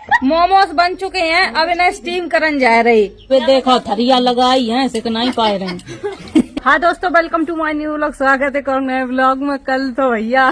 मोमोज बन चुके हैं, अब इन्हें स्टीम करन जा रही। वे देखो थरिया लगाई है, सिकना ही पाए रहे। हाँ दोस्तों, welcome to my new vlog. स्वागत है और नए व्लॉग में। कल तो भैया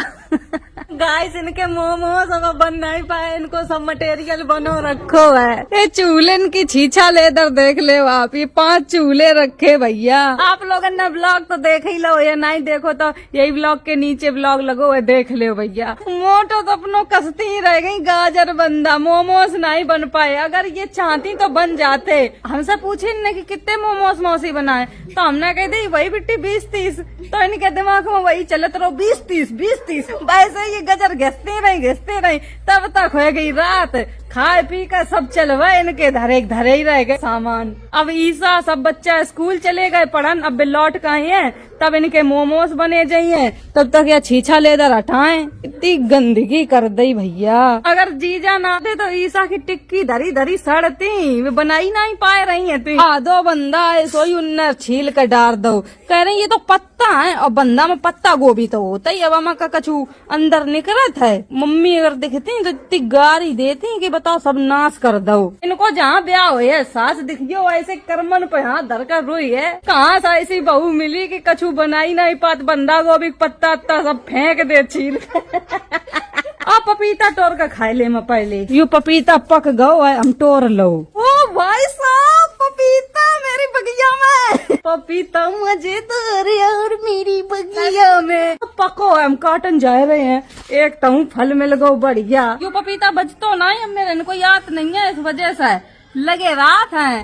गाइस इनके मोमोज अब बन नहीं पाए, इनको सब मटेरियल बनो रखो है। ये चूल्हे की छीछा लेदर देख ले आप, ये 5 चूल्हे रखे भैया। आप लोगों ने व्लॉग तो देख ही लो, या नहीं देखो तो यही व्लॉग के नीचे व्लॉग लगो है, देख ले भैया। मोटो तो अपनों कसती ही रह गई गाजर बंदा, मोमोज नहीं बन पाए। अगर ये चाहती तो बन जाते। हमसे पूछे इनने कि कितने मोमोज मौसी बनाए, तो हमने कह दी वही बिट्टी 20-30। तो इनके दिमाग में वही चलत रहो 20-30 वैसे ये गजर घसते रही तब तक हो गई रात। खाए पी कर सब चलवा इनके धरे ही रह गए सामान। अब ईसा सब बच्चा स्कूल चले गए पढ़न, अब लौट के आए हैं, तब इनके मोमोज बने जाइए, तब तक यह छीछा लेदर हटाएं। इतनी गंदगी कर दी भैया। अगर जीजा ना दे तो ईसा की टिक्की धरी सड़ती, वे बनाई नहीं पाए रही है। तू दो बंदा है सोई उन्नर छील कर डार दो, कह रही ये तो पत्ता है, और बंदा में पत्ता गोभी तो होता ही। अब अमा का कछु अंदर निकलत है। मम्मी अगर दिखती तो इतनी गारी देती कि बताओ सब नाश कर दो। इनको जहाँ ब्याह हुई है सास दिखियो ऐसे करमन पे हाथ धर कर रोई है। कहाँ से ऐसी बहू मिली कि कछु बनाई नहीं पात, बंदा गोभी पत्ता सब फेंक दे छील। आप पपीता तोड़ कर खाए ले मैं पहले। यू पपीता पक गो है, हम तोड़ लो। ओ भाई साहब, पपीता मेरी बगिया में, पपीता मुझे तोड़ और मेरी बगिया में पको है। हम काटन जा रहे हैं, एक तो फल मिल गो बढ़िया। यू पपीता बचतो ना है, मेरे इनको याद नहीं है, इस वजह से लगे रात है।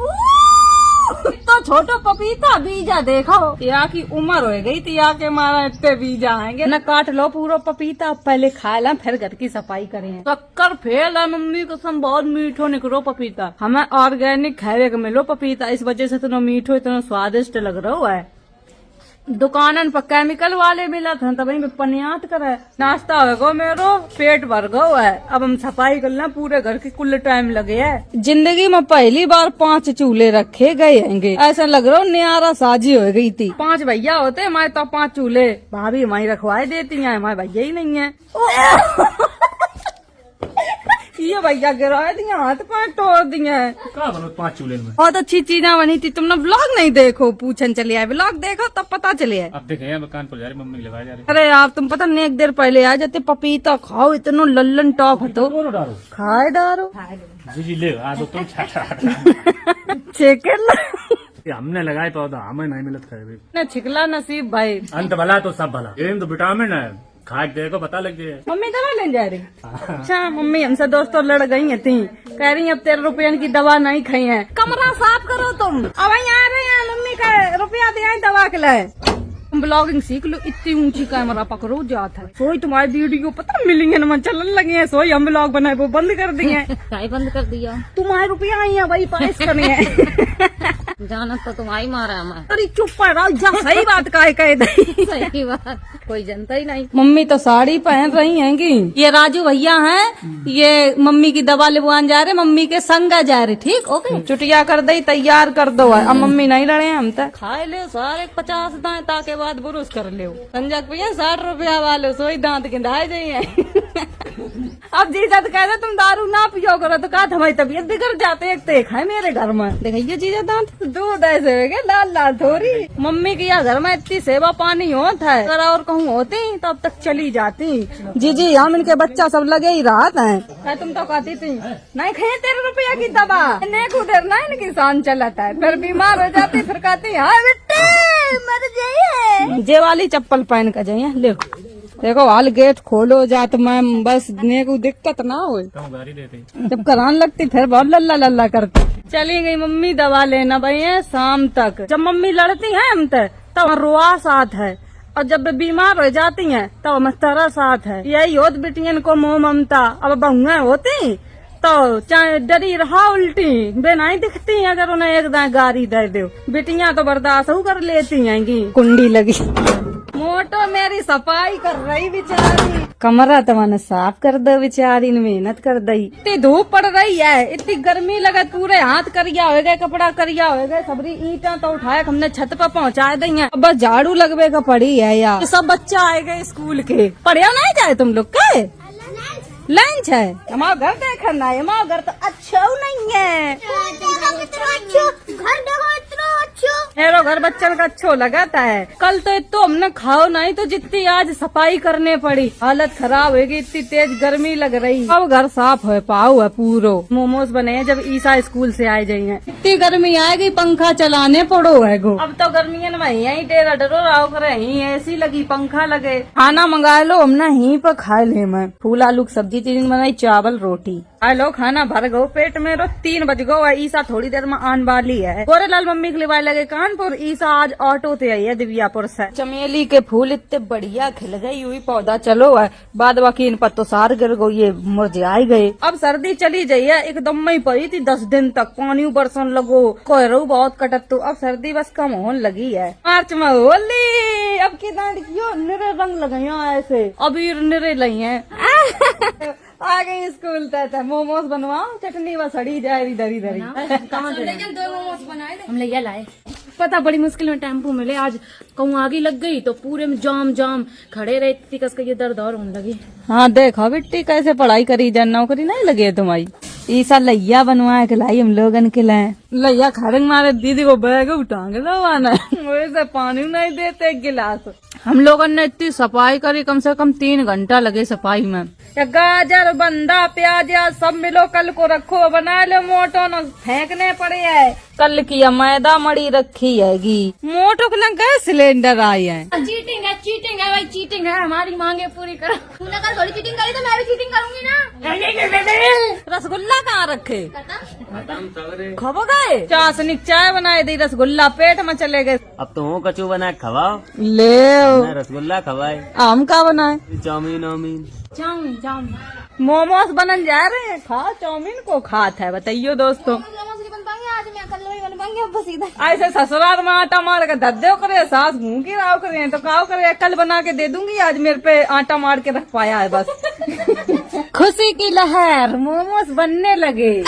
तो छोटो पपीता बीजा देखो, या की उम्र हो गई थी, या के मारा इतने बीजा आएंगे न। काट लो पूरा पपीता, पहले खा ला फिर घर की सफाई करें। शक्कर फेल है मम्मी कसम, बहुत मीठो निकलो पपीता। हमें ऑर्गेनिक खावे को मिलो पपीता, इस वजह से इतना मीठो इतना स्वादिष्ट लग रहा है। दुकानन पर केमिकल वाले मिला था, तभी में पनियात करे। नाश्ता हो मेरो पेट भर गो है। अब हम सफाई करना पूरे घर की, कुल टाइम लगे है। जिंदगी में पहली बार 5 चूल्हे रखे गए हैंगे, ऐसा लग रहा न्यारा साजी हो गई थी। 5 भैया होते हमारे तो 5 चूल्हे भाभी हमारी रखवाए देती है, हमारे भैया ही नहीं है। ये भैया गिरा दिया, हाथ पैर तोड़ दिए। 5 चूल्हे में बहुत अच्छी चीजें बनी थी। तुमने व्लॉग नहीं देखो, पूछन चले आए। व्लॉग देखो तब पता चले आए। अब देखे कानपुर जा रही मम्मी लगाए जा रही। अरे आप तुम पता नहीं एक देर पहले आ जाते, पपीता खाओ इतना लल्लन टॉप है तो खाए डारो जी ले आ दो तुम चिकन हमने लगाए पौधा, हमें नहीं मिलत खाए। छिकला नसीब भाई, अंत भला तो सब भला। ये तो विटामिन है, खा के देखो पता लग जाए। मम्मी दवा लेने जा रही। अच्छा मम्मी हमसे दोस्तों लड़ गई थी, कह रही अब 13 रुपये की दवा नहीं खाई है। कमरा साफ करो तुम, अब यहाँ आ रहे हैं। मम्मी का रुपया दिया है दवा के लिए। ब्लॉगिंग सीख लो, इतनी ऊंची कैमरा पकड़ो जाता है। सोई तुम्हारी वीडियो पता मिलेंगे न चलन लगे हैं, सोई हम ब्लॉग बनाए वो बंद कर दिए। बंद कर दिया, तुम्हारे रुपया आई है वही पास करने है। जाना तो तुम्हारी मारा हमें। अरे चुप पड़ा, सही बात का कह दी। सही बात, कोई जनता ही नहीं। मम्मी तो साड़ी पहन रही हैंगी। ये राजू भैया हैं, ये मम्मी की दवा लेवान जा रहे, मम्मी के संग जा रहे। ठीक ओके, चुटिया कर दई, तैयार कर दो। अब मम्मी नहीं लड़े हम तक। खाए ले सारे 50 दाएं, ताके बाद बुरुस कर ले। संजय भैया 60 रुपया वाले सोई दांत गिंधाए जाइए। अब जीजा तो कहते तुम दारू ना पियो करो, तो कहा हमारी तबीयत बिगड़ जाते। एक देख है मेरे घर में, देखिए जीजा दांत दूध ऐसे हो गए लाल लाल थोड़ी। मम्मी के यहाँ घर में इतनी सेवा पानी होता है, अगर और कहूँ होती तो अब तक चली जाती। जी हम इनके बच्चा सब लगे ही रात है। तुम तो कहती थी नहीं खाए 13 रुपया की दवा, उधर ना इनकी शान चलता है, फिर बीमार हो जाती, फिर कहती हाँ बेटे मर जाइए। जे वाली चप्पल पहन कर जाइए। ले देखो हाल गेट खोलो जात मैं, बस ने को दिक्कत ना हो। गाड़ी देते जब करान लगती फिर बहुत लल्ला लल्ला करती। चली गई मम्मी दवा लेना भैया शाम तक। जब मम्मी लड़ती है हम तब रोआ साथ है, और जब बीमार हो जाती हैं तब हम तरह साथ है। यही होत बिटियन को मोह ममता। अब बहुएं होती तो चाहे डरी रहा उल्टी बे नहीं दिखती, अगर उन्हें एक दाएं गारी दे दो। बिटियां तो बर्दाश्त कर लेती हैंगी। कुंडी लगी, मोटो मेरी सफाई कर रही बेचारी, कमरा तो मैंने साफ कर दो बेचारी ने, मेहनत कर दी। इतनी धूप पड़ रही है, इतनी गर्मी लगे, पूरे हाथ करिया हो गए, कपड़ा करिया हो गए, सबरी ईंटा तो उठाए हमने छत पर पहुँचा दी है। अब बस झाड़ू लगवे का पड़ी है यार। सब बच्चा आए गए स्कूल के, पढ़िया नहीं जाए तुम लोग के लंच है। हमारा घर देखना है, हमारा घर तो अच्छा नहीं है। हेरो घर बच्चन का अच्छो लगाता है। कल तो इतो हमने खाओ नहीं तो जितनी आज सफाई करने पड़ी, हालत खराब होगी, इतनी तेज गर्मी लग रही। अब घर साफ हो पाओ है पूरो। मोमोज बने हैं जब ईसा स्कूल से आए जाइए। इतनी गर्मी आएगी पंखा चलाने पड़ो है गो। अब तो गर्मियन में यही डेरा डरो राव करे, यही एसी लगी पंखा लगे। खाना मंगा लो, हम ना यहीं पर खा ले। मैं फूल आलू की सब्जी 3 बनाई, चावल रोटी खा लो। खाना भर गो पेट में। 3 बज गो है। ईसा थोड़ी देर में आन वाली है। गोरेलाल मम्मी के लिए लगे कानपुर। ईसा आज ऑटो से आई है दिव्यापुर से। चमेली के फूल इतने बढ़िया खिल गई हुई पौधा चलो है। बाद बाकी इन पर तो सार गिर गो, ये मुरझाई गए। अब सर्दी चली जाइए, एकदम में पड़ी थी 10 दिन तक। पानी बरसन लगो, कोहरो बहुत कटत। तो अब सर्दी बस कम होने लगी है। मार्च में होली। अब की लड़कियों निरे रंग लगाइया ऐसे, अबीर निरे लई है। आ गई स्कूल तक। मोमोज बनवाओ, चटनी बस सड़ी जाए इधर इधर। हम ले लाए। पता बड़ी मुश्किल में टेम्पो मिले। आज कहूँ आगे लग गई तो पूरे में जाम जाम खड़े रहे, इतनी कस के ये दर्द और होने लगी। हाँ देखो बिट्टी कैसे पढ़ाई करी, जन नौकरी नहीं लगी तुम्हारी। ईसा लैया बनवाए खिलाई हम लोगन के लाए। लैया खड़ंग मारे दीदी को बैग उठांग दवाना। वैसे पानी नहीं देते एक गिलास। हम लोगन ने इतनी सफाई करी, कम से कम 3 घंटा लगे सफाई में। गाजर बंदा प्याज सब मिलो, कल को रखो, बना लो मोटो न फेंकने पड़े है। कल की मैदा मड़ी रखी हैगी। मोटो के गैस सिलेंडर आई है। चीटिंग है भाई, चीटिंग है। हमारी मांगे पूरी करो। तूने कल थोड़ी चीटिंग करी तो मैं भी चीटिंग करूंगी ना। रसगुल्ला कहाँ रखे? खब गए। चाशनी चाय बनाए दी, रसगुल्ला पेट में चले गए। अब तो हूँ कचू बना के खवाओ। ले मैं रसगुल्ला खवाए, हम का बनाए? चाउमीन वाउमीन। चाउमीन मोमोज बनन जा रहे हैं। खा चाउमीन को खात है, बताइयो दोस्तों। ऐसे ससुराल में आटा मार के धद्दे करे, सास मुँह की राव करे तो काव करे। कल बना के दे दूंगी, आज मेरे पे आटा मार के रख पाया है बस। खुशी की लहर, मोमोज बनने लगे।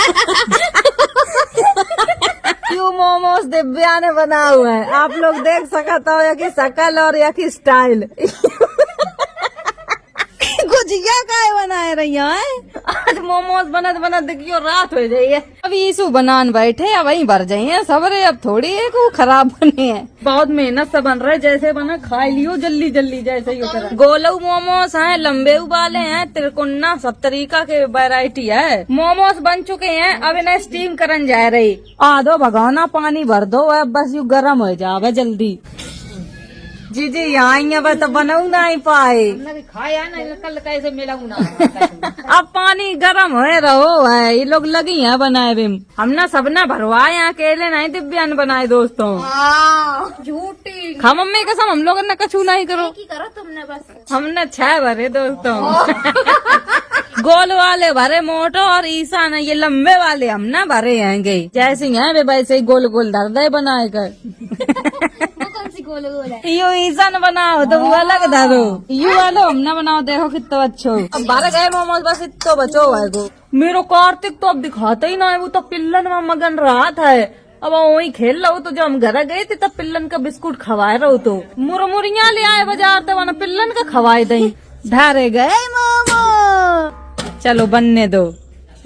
क्यों मोमोज दिव्या ने बना हुआ है, आप लोग देख सकते हो, या की शकल और या की स्टाइल। गुजिया काय बनाए रही है। आज मोमोज बनत बनत देखियो रात हो जाइए। अब यीशु बनान बैठे, अब वहीं भर जाइए सबरे। अब थोड़ी एक वो खराब बने हैं, बहुत मेहनत से बन रहे। जैसे बना खा लियो जल्दी जल्दी, जैसे ही उतर। गोलू मोमोज हैं, लंबे उबाले हैं, त्रिकोणा, सब तरीका के वैरायटी है। मोमोज बन चुके हैं, अब इन्हें स्टीम करन जा रही। आधो भगवाना पानी भर दो, अब बस यू गर्म हो जावे जल्दी। जी यहाँ तो बनऊ नहीं पाए। खाया ना, कल कैसे मिलाऊं ना। अब पानी गरम हो रहो है, ये लोग लगी है बनाए रे। हमने सबने भरवाए, अकेले नहीं दिव्या ने बनाए दोस्तों। झूठी खा मम्मी कसम, हम लोगों ने कछू नहीं करो। करो तुमने बस। हमने 6 भरे दोस्तों। गोल वाले भरे मोटो, और ईसा ने ये लंबे वाले हमने भरे हैं। जैसे हैं वे वैसे ही गोल गोल दर्दे बनाए कर। गोल है यो ईसा ने बनाओ तो वो अलग धरो, यू वालो हमने बनाओ। देखो कितना अच्छो। अब भर गए मोमोज, बस इतो बचो है गो। मेरो कार्तिक तो अब दिखाता ही ना है, वो तो पिल्लन में मगन रहा था। अब वही खेल रहा हो, तो जब हम घर गए थे तब पिल्लन का बिस्कुट खवाए रहो। तो मुरमुरिया ले आए बाजार, तो वहाँ पिल्लन का खवाए दई। धारे गए मोमो। चलो बनने दो,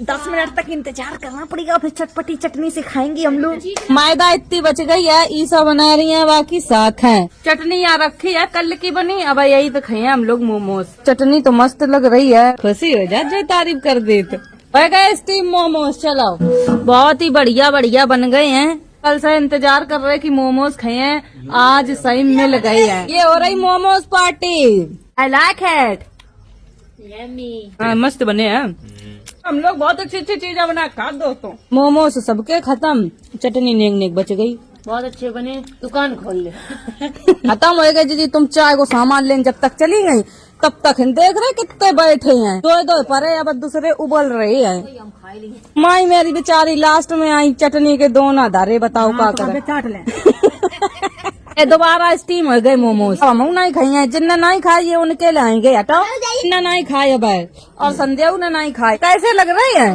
10 मिनट तक इंतजार करना पड़ेगा, फिर चटपटी चटनी से खाएंगे हम लोग। मैदा इतनी बच गई है, ईसा बना रही है, बाकी साख है। चटनी यहाँ रखी है, कल की बनी। अब यही तो खाए हम लोग मोमोज। चटनी तो मस्त लग रही है, खुशी हो जा जो तारीफ कर देते। हो गए स्टीम मोमोज, चलो। बहुत ही बढ़िया बढ़िया बन गए हैं। कल से इंतजार कर रहे कि मोमोज खाए, आज सही मिल गए हैं। ये हो रही momos party. I like it. मस्त बने हैं। हम लोग बहुत अच्छी अच्छी चीजें बना खा दोस्तों। मोमोज सबके खत्म, चटनी नेक नेक बच गई। बहुत अच्छे बने, दुकान खोल ले। खत्म हो गई जी। तुम चाय को सामान लेने जब तक चली गई, तब तक देख रहे कितने बैठे हैं। दो परे, अब दूसरे उबल रहे हैं। माई मेरी बेचारी लास्ट में आई, चटनी के 2 ना धारे, बताओ क्या करे। चाट ले। ये दोबारा स्टीम हो गए मोमोज। हम नहीं खाई, जिनने नहीं खाई उनके लाएंगे। हटाओ, जिनने नहीं खाए अब, और संध्या ने नहीं खाए। कैसे लग रहे हैं?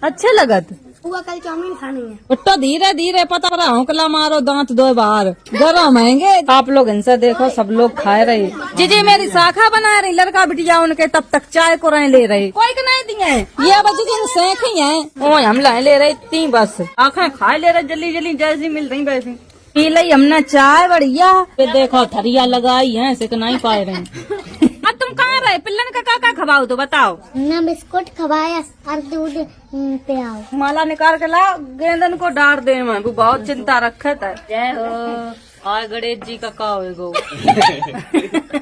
अच्छे लगत। बुआ कल चाउमीन खानी है। उठो धीरे धीरे, पता रहा हौकला मारो, दांत दो बार गरम आएंगे। आप लोग इनसे देखो, सब लोग खाए रहे। जी मेरी शाखा बना रही, लड़का बिटिया उनके तब तक चाय को रहे ले रहे, कोई के नहीं दिए। ये बच्चे जिन सेख ही है, ओ हम लाए ले रहे इतनी, बस आँखें खाए ले रहे, जल्दी जल्दी जैसी मिल रही वैसी पी ली हमने चाय बढ़िया। देखो थरिया लगाई है, सिक नहीं पाए रहे। अब तुम कहाँ रहे, पिल्लन का काका खवाओ तो बताओ। ना बिस्कुट खवाया और दूध पे आओ। माला निकाल के ला, गेंदन को डार दे, मैं वो बहुत चिंता रखे था। जय हो, और गणेश जी का होएगो।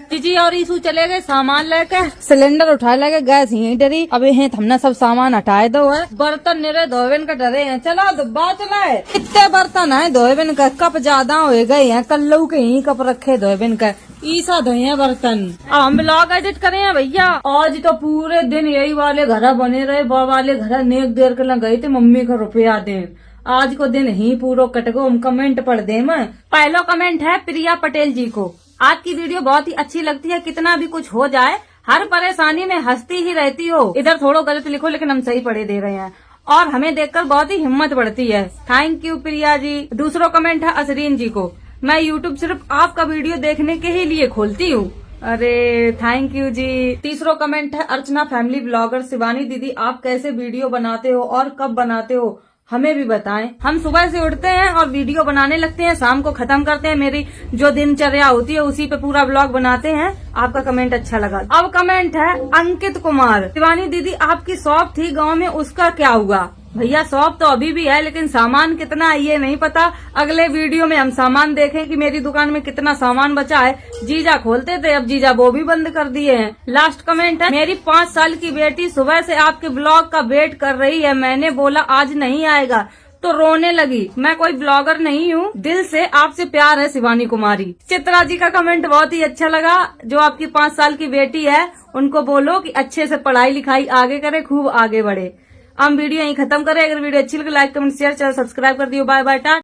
जीजी और ईसू चले गए सामान लेके, सिलेंडर उठा लेके, गैस यहीं डरी। अबे हैं हमने सब सामान हटाए दो है, बर्तन निरे धोबेन का डरे हैं। चला दुब्बा चलाए, कितने बर्तन है धोबेन का, कप ज्यादा हो गए हैं, कल्लू के ही कप रखे धोबेन का, ईसा धोए हैं बर्तन। अब हम ब्लॉग एडिट करे हैं भैया। आज तो पूरे दिन यही वाले घर बने रहे, वाले घर नेक देर के लग गए थे मम्मी का रुपया दे। आज को दिन ही पूरा कटगो, हम कमेंट पढ़ दे। मैं पहला कमेंट है प्रिया पटेल जी को। आज की वीडियो बहुत ही अच्छी लगती है, कितना भी कुछ हो जाए हर परेशानी में हंसती ही रहती हो। इधर थोड़ा गलत लिखो लेकिन हम सही पढ़े दे रहे हैं और हमें देखकर बहुत ही हिम्मत बढ़ती है। Thank you Priya ji. दूसरा कमेंट है असरीन जी को। मैं यूट्यूब सिर्फ आपका वीडियो देखने के ही लिए खोलती हूँ। अरे थैंक यू जी। तीसरा कमेंट है अर्चना फैमिली ब्लॉगर। शिवानी दीदी आप कैसे वीडियो बनाते हो और कब बनाते हो, हमें भी बताएं। हम सुबह से उठते हैं और वीडियो बनाने लगते हैं, शाम को खत्म करते हैं। मेरी जो दिनचर्या होती है उसी पे पूरा ब्लॉग बनाते हैं। आपका कमेंट अच्छा लगा। अब कमेंट है अंकित कुमार। शिवानी दीदी आपकी शॉप थी गांव में, उसका क्या हुआ? भैया शॉप तो अभी भी है लेकिन सामान कितना है ये नहीं पता। अगले वीडियो में हम सामान देखें कि मेरी दुकान में कितना सामान बचा है। जीजा खोलते थे, अब जीजा वो भी बंद कर दिए हैं। लास्ट कमेंट है मेरी 5 साल की बेटी सुबह से आपके ब्लॉग का वेट कर रही है, मैंने बोला आज नहीं आएगा तो रोने लगी। मैं कोई ब्लॉगर नहीं हूँ, दिल से आपसे प्यार है शिवानी कुमारी। चित्रा जी का कमेंट बहुत ही अच्छा लगा। जो आपकी 5 साल की बेटी है उनको बोलो कि अच्छे से पढ़ाई लिखाई आगे करे, खूब आगे बढ़े। हम वीडियो यहीं खत्म करें। अगर वीडियो अच्छी लगे like comment share channel subscribe कर दियो। Bye bye Tata.